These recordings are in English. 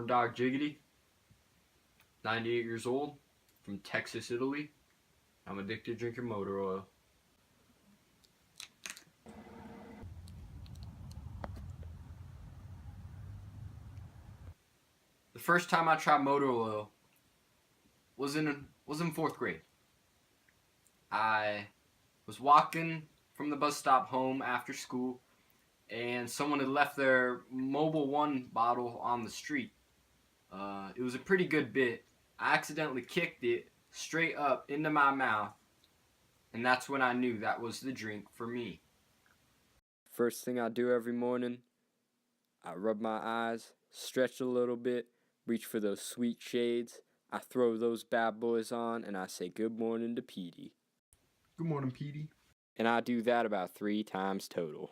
Horndog Jiggity, 98 years old, from Texas, Italy. I'm addicted to drinking motor oil. The first time I tried motor oil was in 4th grade. I was walking from the bus stop home after school, and someone had left their Mobil 1 bottle on the street. It was a pretty good bit. I accidentally kicked it straight up into my mouth, and that's when I knew that was the drink for me. First thing I do every morning, I rub my eyes, stretch a little bit, reach for those sweet shades. I throw those bad boys on, and I say good morning to Petey. Good morning, Petey. And I do that about 3 times total.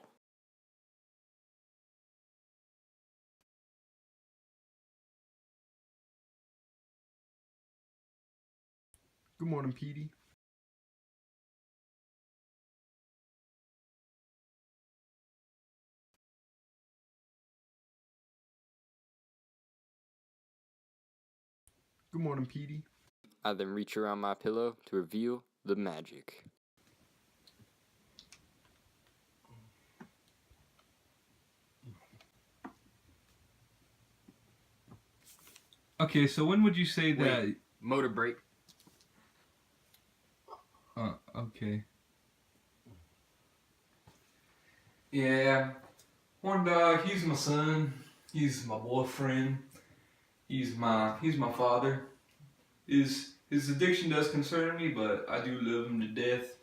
Good morning, Petey. Good morning, Petey. I then reach around my pillow to reveal the magic. Okay, so when would you say that... Wait, motor brake. Okay. Yeah, Horndog, he's my son. He's my boyfriend. He's my father. His addiction does concern me, but I do love him to death.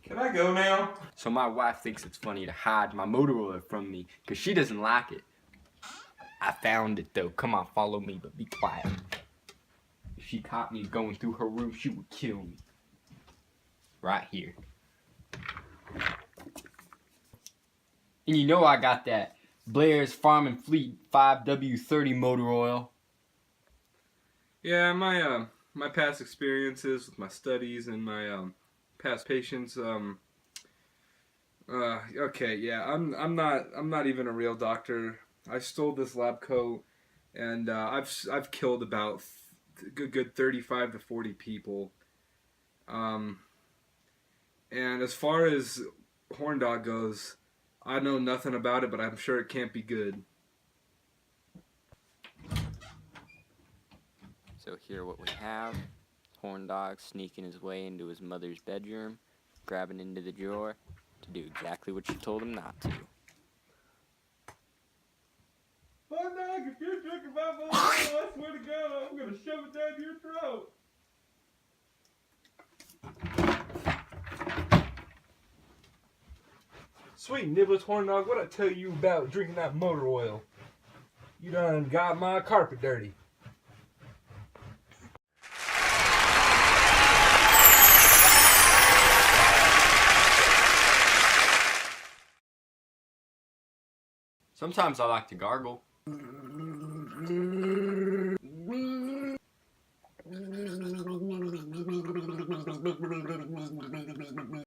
Can I go now? So my wife thinks it's funny to hide my motor oil from me because she doesn't like it. I found it though. Come on, follow me, but be quiet. If she caught me going through her room, she would kill me. Right here. And you know I got that Blair's Farm and Fleet 5W30 motor oil. Yeah, my past experiences with my studies and my past patients. Okay, yeah, I'm not even a real doctor. I stole this lab coat, and I've killed about good 35 to 40 people. And as far as Horndog goes, I know nothing about it, but I'm sure it can't be good. So here what we have, Horndog sneaking his way into his mother's bedroom, grabbing into the drawer to do exactly what she told him not to. Horndog, if you're drinking my motor, I swear to God, I'm gonna shove it down your throat. Sweet niblets, Horndog, what I tell you about drinking that motor oil? You done got my carpet dirty. Sometimes I like to gargle.